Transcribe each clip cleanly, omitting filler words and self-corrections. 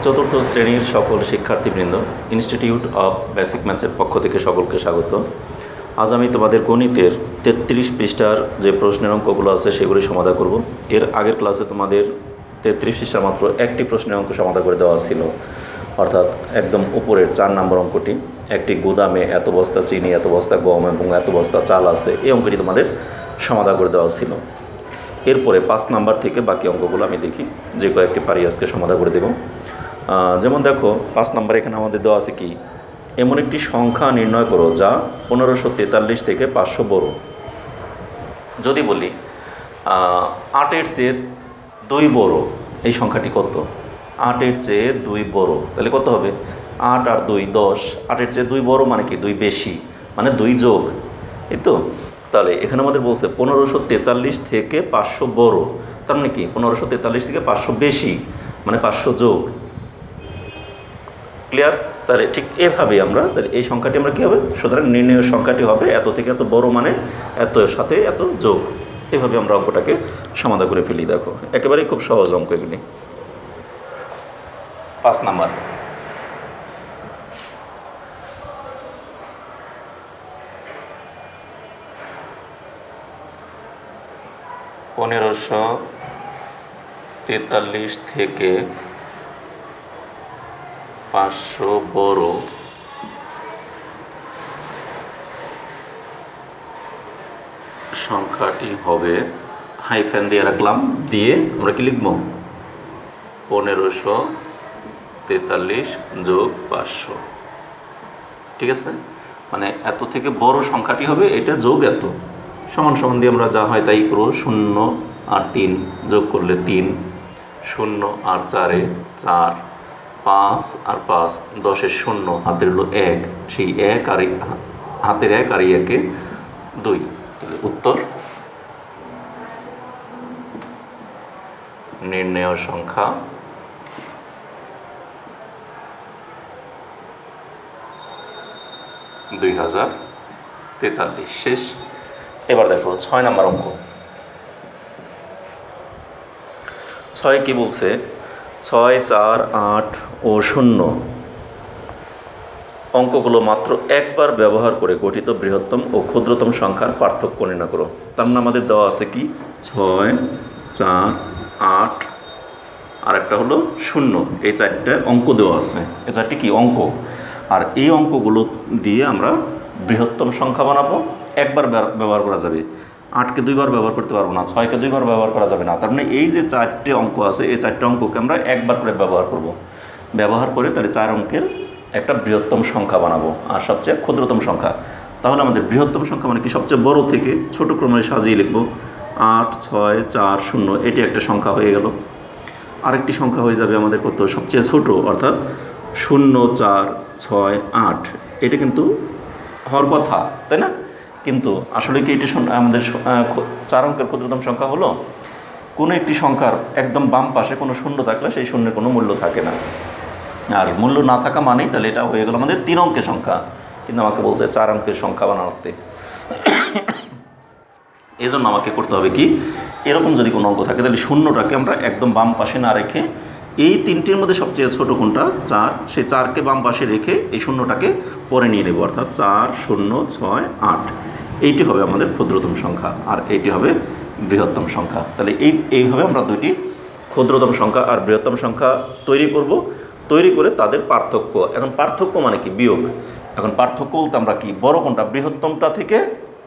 চতুর্থ শ্রেণীর সকল শিক্ষার্থীবৃন্দ, ইনস্টিটিউট অফ বেসিক ম্যাথসের পক্ষ থেকে সকলকে স্বাগত। আজ আমি তোমাদের গণিতের 33 পৃষ্ঠার যে প্রশ্নের অঙ্কগুলো আছে সেগুলি সমাধান করব। এর আগের ক্লাসে তোমাদের 33 পৃষ্ঠা মাত্র একটি প্রশ্নের অঙ্ক সমাধান করে দেওয়া ছিল, অর্থাৎ একদম উপরের 4 নম্বর অঙ্কটি, একটি গুদামে এত বস্তা চিনি, এত বস্তা গম এবং এত বস্তা চাল আছে, এই অঙ্কটি তোমাদের সমাধান করে দেওয়া ছিল। এরপরে 5 নাম্বার থেকে বাকি অঙ্কগুলো আমি দেখি যে কয়েকটি পারি আজকে সমাধান করে দেব। যেমন দেখো 5 নাম্বার এখানে আমাদের দেওয়া আছে কি, এমন একটি সংখ্যা নির্ণয় করো যা 1543 থেকে 500 বড়। যদি বলি 8-এর চেয়ে 2 বড়, এই সংখ্যাটি কত? 8-এর চেয়ে 2 বড়, তাহলে কত হবে? 8 আর 2 10। 8-এর চেয়ে 2 বড় মানে কি? 2 বেশি, মানে 2 যোগ, এই তো। তাহলে এখানে আমাদের বলছে 1543 থেকে 500 বড়, তার মানে কি 1543 থেকে 500 বেশি, মানে 500 যোগ। ক্লিয়ার? তাহলে ঠিক এভাবে আমরা, তাহলে এই সংখ্যাটি আমরা কী হবে, সুতরাং নির্ণয় সংখ্যাটি হবে এত থেকে এত বড়, মানে এত সাথে এত যোগ। এভাবে আমরা অঙ্কটাকে সমাধান করে ফেলি। দেখো একেবারেই খুব সহজ অঙ্ক এগুলি। 5 নাম্বার, পনেরোশো 43 থেকে 500 বড় সংখ্যাটি হবে, হাইফেন দিয়ে রাখলাম, দিয়ে আমরা কি লিখব? 1543 যোগ 500। ঠিক আছে, মানে এত থেকে বড় সংখ্যাটি হবে এটা যোগ এত, সমান সমান দিয়ে আমরা যা হয় তাই করবো। 0 আর 3 যোগ করলে 3, 0 আর 4-এ 4, 5 আর 5 10-এর 0, হাতের হলো 1, সেই 1 আর হাতের 1 আর 1-এ 2। তাহলে উত্তর নির্ণেয় সংখ্যা 2043। শেষ। এবার দেখো 6 নম্বর অঙ্ক। 6 কি বলছে? 6, 4, 8 ও 0 অঙ্কগুলো মাত্র একবার ব্যবহার করে গঠিত বৃহত্তম ও ক্ষুদ্রতম সংখ্যার পার্থক্য নির্ণয় করো। তার মানে আমাদের দেওয়া আছে কি, 6, 4, 8 আর একটা হলো 0, এই 4টে অঙ্ক দেওয়া আছে। এই 4টি কি অঙ্ক, আর এই অঙ্কগুলো দিয়ে আমরা বৃহত্তম সংখ্যা বানাবো। একবার ব্যবহার করা যাবে, 8কে 2বার ব্যবহার করতে পারবো না, 6কে 2বার ব্যবহার করা যাবে না। তার মানে এই যে 4টে অঙ্ক আছে, এই 4টে অঙ্ককে আমরা একবার করে ব্যবহার করব। ব্যবহার করে তাহলে 4 অঙ্কের একটা বৃহত্তম সংখ্যা বানাবো আর সবচেয়ে ক্ষুদ্রতম সংখ্যা। তাহলে আমাদের বৃহত্তম সংখ্যা মানে কি, সবচেয়ে বড় থেকে ছোট ক্রমে সাজিয়ে লিখবো। 8, 6, 4, 0, এটি একটা সংখ্যা হয়ে গেল। আরেকটি সংখ্যা হয়ে যাবে আমাদের কত, সবচেয়ে ছোট, অর্থাৎ 0, 4, 6, 8। এটা কিন্তু হওয়ার কথা, তাই না? কিন্তু আসলে কি এটি আমাদের 4 অঙ্কের ক্ষুদ্রতম সংখ্যা হলো? কোনো একটি সংখ্যার একদম বাম পাশে কোনো শূন্য থাকলে সেই শূন্যের কোনো মূল্য থাকে না, আর মূল্য না থাকা মানেই তাহলে এটা হয়ে গেল আমাদের 3 অঙ্কের সংখ্যা। কিন্তু আমাকে বলছে 4 অঙ্কের সংখ্যা বানাতে, এই জন্য আমাকে করতে হবে কি, এরকম যদি কোনো অঙ্ক থাকে তাহলে শূন্যটাকে আমরা একদম বাম পাশে না রেখে, এই 3টির মধ্যে সবচেয়ে ছোট কোনটা 4, সেই 4কে বাম পাশে রেখে এই শূন্যটাকে পরে নিয়ে নেব, অর্থাৎ 4, 0, 6, 8। এইটি হবে আমাদের ক্ষুদ্রতম সংখ্যা আর এইটি হবে বৃহত্তম সংখ্যা। তাহলে এইভাবে আমরা দুইটি ক্ষুদ্রতম সংখ্যা আর বৃহত্তম সংখ্যা তৈরি করব, তৈরি করে তাদের পার্থক্য। এখন পার্থক্য মানে কি, বিয়োগ। এখন পার্থক্য বলতে আমরা কি, বড় কোনটা, বৃহত্তমটা থেকে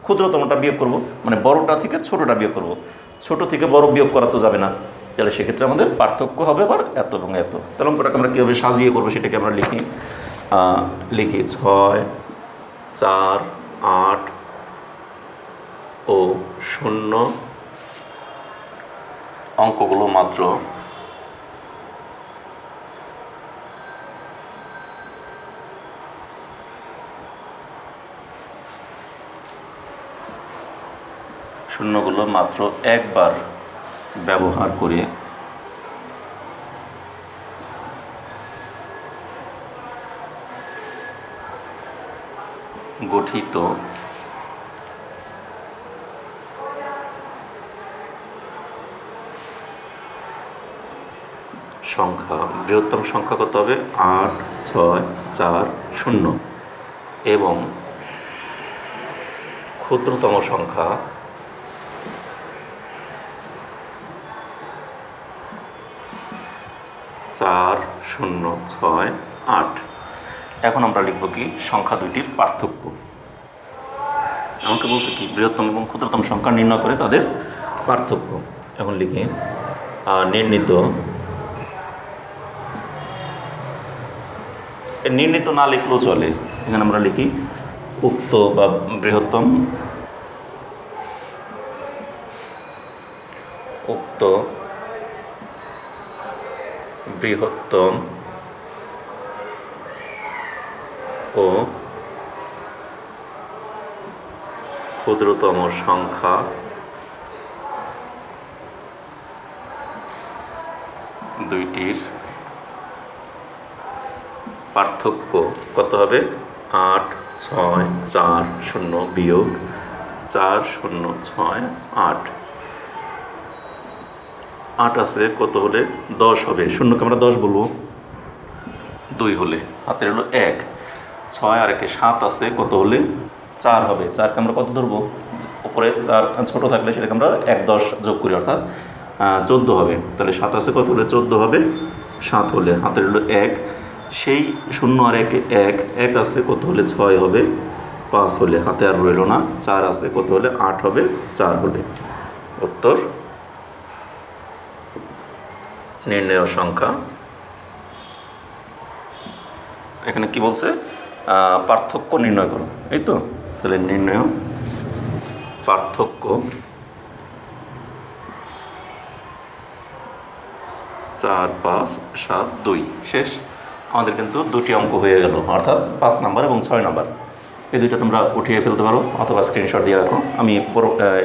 ক্ষুদ্রতমটা বিয়োগ করব, মানে বড়টা থেকে ছোটটা বিয়োগ করব। ছোট থেকে বড় বিয়োগ করা তো যাবে না, তাহলে সেক্ষেত্রে আমাদের পার্থক্য হবে আবার এত এবং এত। তাহলে অঙ্কটাকে আমরা কীভাবে সাজিয়ে করবো সেটাকে আমরা লিখি 6, 4, 8 ও 0 অঙ্কগুলো মাত্র শূন্যগুলো মাত্র একবার ব্যবহার করে গঠিত সংখ্যা, বৃহত্তম সংখ্যা কত হবে? 8 6 4 0 এবং ক্ষুদ্রতম সংখ্যা 4 0 6 8। এখন আমরা লিখব কি সংখ্যা দুইটির পার্থক্য। আমাকে বলছে কি বৃহত্তম এবং ক্ষুদ্রতম সংখ্যা নির্ণয় করে তাদের পার্থক্য। এখন লিখি নির্ণীত না লিখলেও চলে, এখানে আমরা লিখি উক্ত বা বৃহত্তম ও ক্ষুদ্রতম সংখ্যা দুইটির পার্থক্য কত হবে? 8 6 4 0 বিয়োগ 4 0 6 8। 8 আছে কত হলে 10 হবে, শূন্যকে আমরা 10 বলবো 2 হলে, হাতের হলো 1। 6 আর 1 7 আছে কত হলে 4 হবে, 4কে আমরা কত ধরবো? উপরে 4 ছোটো থাকলে সেটাকে আমরা 1 10 যোগ করি, অর্থাৎ 14 হবে। তাহলে 7 আছে কত হলে 14 হবে? 7 হলে, হাতের হলো 1। সেই 0 আর 1 1 আছে কত হলে 6 হবে 5 হলে, হাতে আর রইল না। 4 আছে কত হলে 8 হবে 4 হলে। উত্তর নির্ণেয় সংখ্যা। এখানে কি বলছে? পার্থক্য নির্ণয় করো, এই তো। তাহলে নির্ণয় পার্থক্য 4 5 7 2 শেষ। আমাদের কিন্তু দুটি অঙ্ক হয়ে গেল, অর্থাৎ 5 নাম্বার এবং 6 নাম্বার। এই দুইটা তোমরা উঠিয়ে ফেলতে পারো অথবা স্ক্রিনশট দিয়ে রাখো। আমি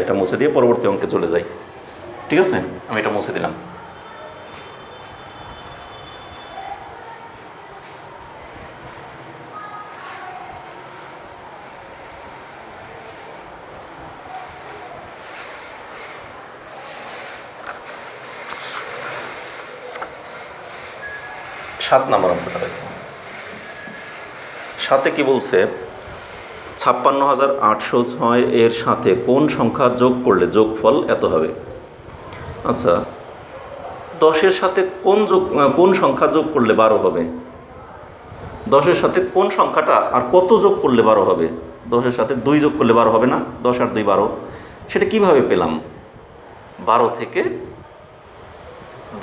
এটা মুছে দিয়ে পরবর্তী অঙ্কে চলে যাই। ঠিক আছে, আমি এটা মুছে দিলাম। সাত নাম্বার অঙ্কটা দেখো। সাথে কি বলছে? 56,806 এর সাথে কোন সংখ্যা যোগ করলে যোগফল এত হবে? আচ্ছা, 10-এর সাথে কোন সংখ্যা যোগ করলে 12 হবে? 10-এর সাথে কোন সংখ্যাটা আর কত যোগ করলে 12 হবে? 10-এর সাথে 2 যোগ করলে 12 হবে না? 10 আর 2 12। সেটা কিভাবে পেলাম? 12 থেকে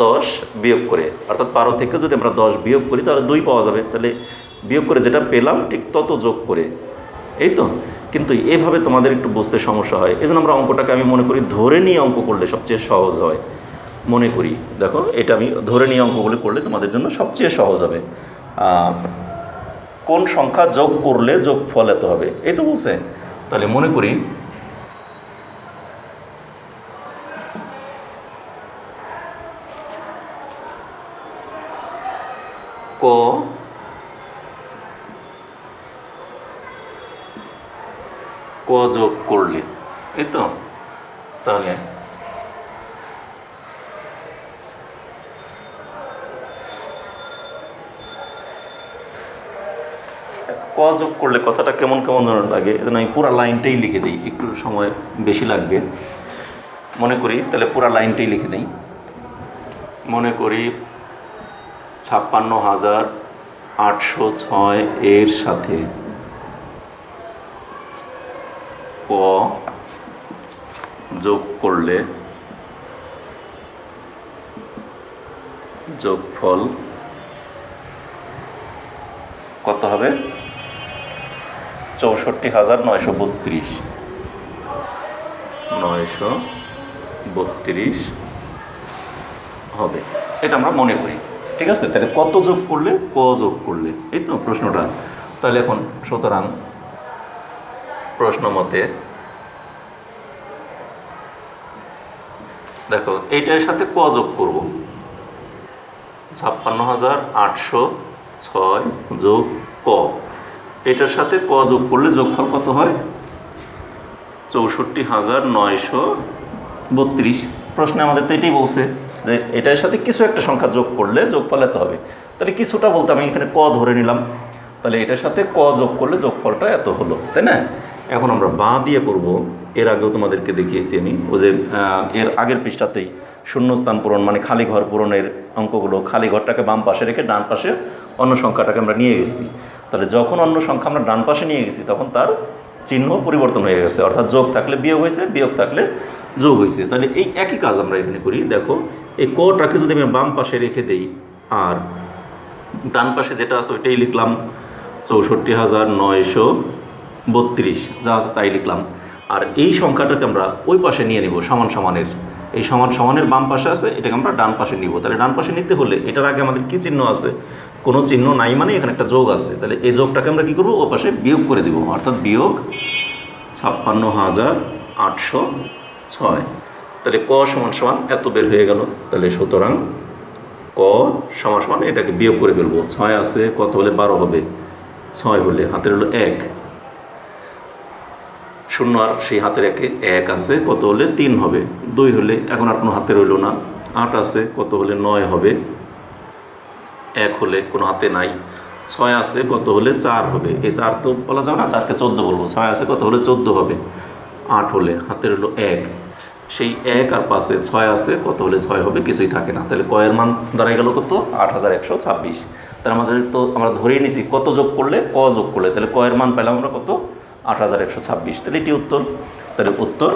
10 বিয়োগ করে, অর্থাৎ 12 থেকে যদি আমরা 10 বিয়োগ করি তাহলে 2 পাওয়া যাবে। তাহলে বিয়োগ করে যেটা পেলাম ঠিক তত যোগ করে, এই তো। কিন্তু এভাবে তোমাদের একটু বুঝতে সমস্যা হয়, এই জন্য আমরা অঙ্কটাকে আমি মনে করি ধরে নিয়ে অঙ্ক করলে সবচেয়ে সহজ হয়। মনে করি দেখো, এটা আমি ধরে নিয়ে অঙ্কগুলো করলে তোমাদের জন্য সবচেয়ে সহজ হবে। কোন সংখ্যা যোগ করলে যোগফল এত হবে, এই তো বলছে। তাহলে মনে করি ক যোগ করলে, এই তো। তাহলে ক যোগ করলে কথাটা কেমন কেমন লাগে, এজন্য আমি পুরো লাইনটাই লিখে দিই, একটু সময় বেশি লাগবে। মনে করি তাহলে পুরো লাইনটাই লিখে দিই। মনে করি 56,806 এর সাথে ক যোগ করলে যোগফল কত হবে? 64,932 হবে, এটা আমরা মনে করি। ঠিক আছে, তাহলে কত যোগ করলে ক যোগ করলে, এই তো প্রশ্নটা। তাহলে এখন সুতরাং প্রশ্ন মতে দেখো, এইটার সাথে ক যোগ করব। 56,806 যোগ ক, এটার সাথে ক যোগ করলে যোগফল কত হয়? 64,932। প্রশ্নে আমাদের তো এটাই বলছে। যে এটার সাথে কিছু একটা সংখ্যা যোগ করলে যোগফল এত হবে। তাহলে কিছুটা বলতে আমি এখানে ক ধরে নিলাম, তাহলে এটার সাথে ক যোগ করলে যোগফলটা এত হলো, তাই না? এখন আমরা বাঁ দিয়ে করব। এর আগেও তোমাদেরকে দেখিয়েছি আমি, ও যে এর আগের পৃষ্ঠাতেই শূন্যস্থান পূরণ মানে খালি ঘর পূরণের অঙ্কগুলো, খালি ঘরটাকে বাম পাশে রেখে ডান পাশে অন্য সংখ্যাটাকে আমরা নিয়ে গেছি। তাহলে যখন অন্য সংখ্যা আমরা ডান পাশে নিয়ে গেছি তখন তার চিহ্ন পরিবর্তন হয়ে গেছে, অর্থাৎ যোগ থাকলে বিয়োগ হয়েছে, বিয়োগ থাকলে যোগ হয়েছে। তাহলে এই একই কাজ আমরা এখানে করি। দেখো এই কটাকে যদি আমি বাম পাশে রেখে দেই আর ডান পাশে যেটা আছে ওইটাই লিখলাম 64,932, যা আছে তাই লিখলাম। আর এই সংখ্যাটাকে আমরা ওই পাশে নিয়ে নিব, সমান সমানের, এই সমান সমানের বাম পাশে আছে, এটাকে আমরা ডান পাশে নিব। তাহলে ডান পাশে নিতে হলে এটার আগে আমাদের কী চিহ্ন আছে? কোনো চিহ্ন নাই, মানে এখানে একটা যোগ আছে। তাহলে এই যোগটাকে আমরা কী করবো? ও পাশে বিয়োগ করে দেবো, অর্থাৎ বিয়োগ 56,806। তাহলে ক সমান সমান এত বের হয়ে গেল। তাহলে সুতরাং ক সমান সমান এটাকে বিয়োগ করে ফেলবো। 6 আছে, কত হলে 12 হবে? 6 হলে হাতের হলো 1, শূন্য আর সেই হাতের একে 1 আছে, কত হলে 3 হবে? 2 হলে এখন আর কোনো হাতে রইল না। 8 আছে, কত হলে 9 হবে? 1 হলে কোনো হাতে নাই। 6 আছে, কত হলে 4 হবে? এই 4 তো বলা যাবে না, 4কে 14 বলবো। 6 আছে, কত হলে 14 হবে? 8 হলে হাতের হলো 1, সেই 1 আর 5-এ 6 আছে, কত হলে 6 হবে? কিছুই থাকে না। তাহলে কয়ের মান দাঁড়ায় গেল কত? 8126। তাহলে আমাদের তো আমরা ধরেই নিছি কত যোগ করলে? ক যোগ করলে। তাহলে কয়ের মান পেলাম আমরা কত? 8126। তাহলে এটি উত্তর। তাহলে উত্তর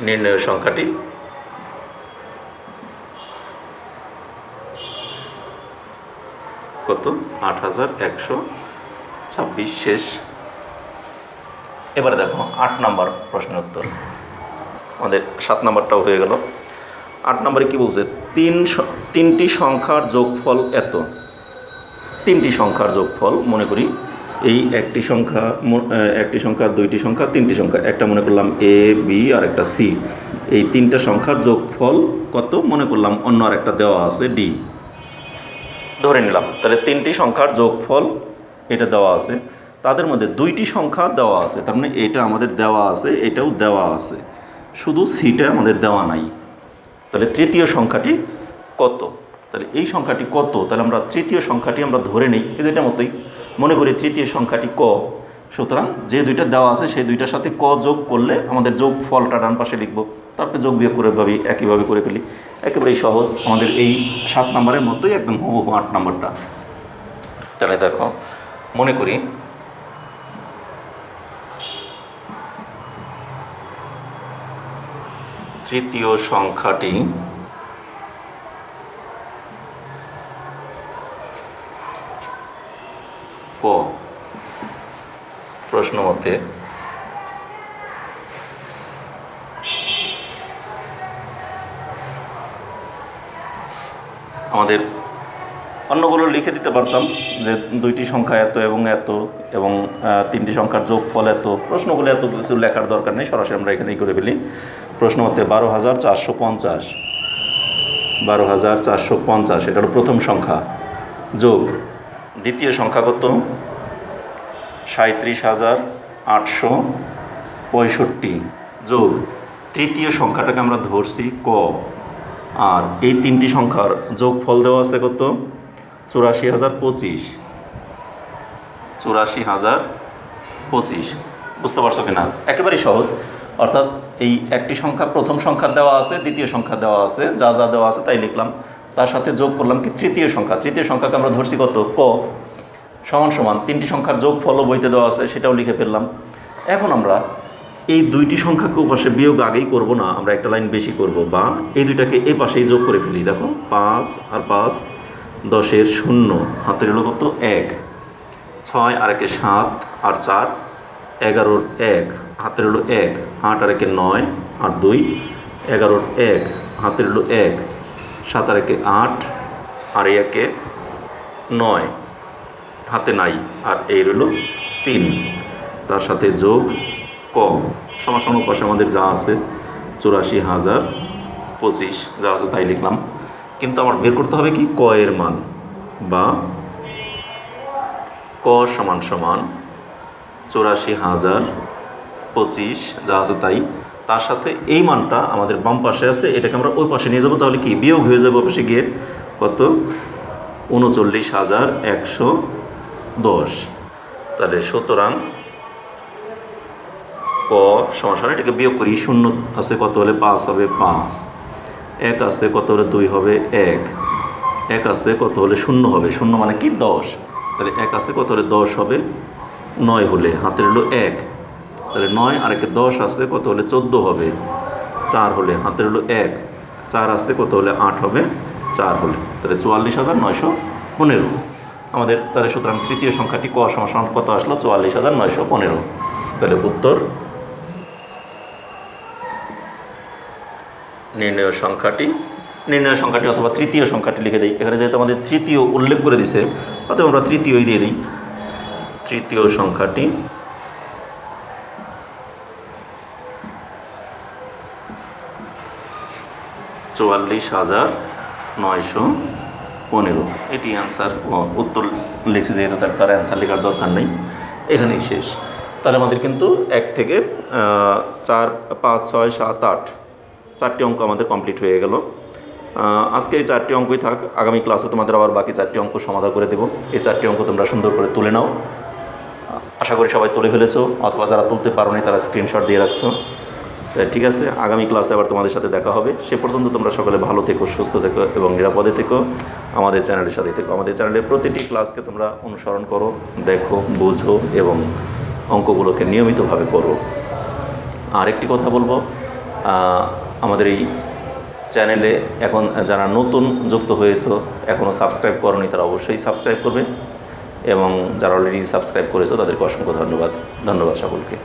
নির্ণয় সংখ্যাটি কত? 8126। শেষ। এবারে দেখো 8 নম্বর প্রশ্নের উত্তর। আমাদের 7 নম্বরটাও হয়ে গেল। 8 নম্বরে কী বলছে? তিনটি সংখ্যার যোগফল এত। 3টি সংখ্যার যোগফল মনে করি, এই একটি সংখ্যা, 2টি সংখ্যা, 3টি সংখ্যা, একটা মনে করলাম এ, বি আর একটা সি। এই 3টা সংখ্যার যোগফল কত মনে করলাম, অন্য আর একটা দেওয়া আছে ডি, ধরে নিলাম। তাহলে 3টি সংখ্যার যোগফল এটা দেওয়া আছে, তাদের মধ্যে 2টি সংখ্যা দেওয়া আছে, তার মানে এটা আমাদের দেওয়া আছে, এটাও দেওয়া আছে, শুধু সিটা আমাদের দেওয়া নাই। তাহলে তৃতীয় সংখ্যাটি কত? তাহলে এই সংখ্যাটি কত? তাহলে আমরা তৃতীয় সংখ্যাটি আমরা ধরে নেই, এই যেটা মতোই মনে করি তৃতীয় সংখ্যাটি ক। সুতরাং যে দুইটা দেওয়া আছে সেই দুইটার সাথে ক যোগ করলে আমাদের যোগ ফলটা ডান পাশে লিখব, তারপরে যোগ বিয়োগ করে একইভাবে করে ফেলি। একেবারেই সহজ, আমাদের এই 7 নম্বরের মতোই একদম হুবহু 8 নম্বরটা। তাহলে দেখো মনে করি তৃতীয় সংখ্যাটি ক। প্রশ্ন মতে আমাদের অন্যগুলো লিখে দিতে পারতাম যে 2টি সংখ্যা এত এবং এত এবং 3টি সংখ্যার যোগফল এত। প্রশ্নগুলো এত কিছু লেখার দরকার নেই, সরাসরি আমরা এখানেই করে ফেলি। প্রশ্ন মতে 12,450, 12,450 এটা হলো প্রথম সংখ্যা, যোগ দ্বিতীয় সংখ্যা কত? 37,865, যোগ তৃতীয় সংখ্যাটাকে আমরা ধরছি ক। আর এই 3টি সংখ্যার যোগফল দেওয়া আছে কত? 84,025, 84,025। বুঝতে পারছো কিনা? একেবারেই সহজ। অর্থাৎ এই একটি সংখ্যা, প্রথম সংখ্যা দেওয়া আছে, দ্বিতীয় সংখ্যা দেওয়া আছে, যা যা দেওয়া আছে তাই লিখলাম, তার সাথে যোগ করলাম কি তৃতীয় সংখ্যা। তৃতীয় সংখ্যাকে আমরা ধরছি কত? ক, সমান সমান 3টি সংখ্যার যোগফলও বইতে দেওয়া আছে, সেটাও লিখে ফেললাম। এখন আমরা এই 2টি সংখ্যাকে ওপাশে বিয়োগ আগেই করব না, আমরা একটা লাইন বেশি করব, বা এই দুইটাকে এই পাশেই যোগ করে ফেলি। দেখো 5 আর 5, 10-এর 0, হাতের হলো কত? 1, 6 আর 1-এ 7 আর 4, 11-র 1, হাতের হলো 1, 8 আর 1-এ 9 আর 2, 11-র 1, হাতের হলো 1, 7 আর 1-এ 8 আর 1-এ 9, হাতে নাই, আর এই হলো 3, তার সাথে যোগ ক সমান পাশে আমাদের যা আছে 84,025 যা আছে তাই লিখলাম। কিন্তু আমার বের করতে হবে কি? ক এর মান, বা ক সমান সমান 84,025 যা আছে তাই তার সাথে এই মানটা আমাদের বাম পাশে আছে, এটাকে আমরা ওই পাশে নিয়ে যাবো, তাহলে কি বিয়োগ হয়ে যাবে পাশে গিয়ে কত 39,110। তাহলে সুতরাং ক সমান এটাকে বিয়োগ করি, 0 আছে কত হলে 5 হবে 5, 1 আছে কত হলে 2 হবে 1, 1 আছে কত হলে 0 হবে, 0 মানে কি 10, তাহলে 1 আছে কত হলে 10 হবে, 9 হলে হাতের হলো 1, তাহলে 9 আর একে 10 আছে কত হলে 14 হবে, 4 হলে হাতের হলো 1, 4 আছে কত হলে 8 হবে, 4 হলে, তাহলে 44,915 আমাদের। তাহলে সুতরাং তৃতীয় সংখ্যাটি ক সমান কত আসলো 44,915। তাহলে উত্তর নির্ণয় সংখ্যাটি অথবা তৃতীয় সংখ্যাটি লিখে দিই। এখানে যেহেতু আমাদের তৃতীয় উল্লেখ করে দিছে, অতএব আমরা তৃতীয়ই দিয়ে দিই। তৃতীয় সংখ্যাটি 44,915, এটি অ্যান্সার। উত্তর লিখছি যেহেতু তার অ্যান্সার লেখার দরকার নেই, এখানেই শেষ। তাহলে আমাদের কিন্তু 1 থেকে 4, 5, 6, 7, 8 4টি অঙ্ক আমাদের কমপ্লিট হয়ে গেল। আজকে এই 4টি অঙ্কই থাক, আগামী ক্লাসে তোমাদের আবার বাকি 4টি অঙ্ক সমাধান করে দেব। এই 4টি অঙ্ক তোমরা সুন্দর করে তুলে নাও, আশা করি সবাই তুলে ফেলেছো, অথবা যারা তুলতে পারো নি তারা স্ক্রিনশট দিয়ে রাখছো। তাই ঠিক আছে, আগামী ক্লাসে আবার তোমাদের সাথে দেখা হবে। সে পর্যন্ত তোমরা সকলে ভালো থেকো, সুস্থ থেকো এবং নিরাপদে থেকো। আমাদের চ্যানেলের সাথে থেকো। আমাদের চ্যানেলের প্রতিটি ক্লাসকে তোমরা অনুসরণ করো, দেখো, বোঝো এবং অঙ্কগুলোকে নিয়মিতভাবে করো। আর একটি কথা বলবো, আমাদের এই চ্যানেলে এখন যারা নতুন যুক্ত হয়েছো, এখনও সাবস্ক্রাইব করোনি, তারা অবশ্যই সাবস্ক্রাইব করবে, এবং যারা অলরেডি সাবস্ক্রাইব করেছো তাদেরকে অসংখ্য ধন্যবাদ সকলকে।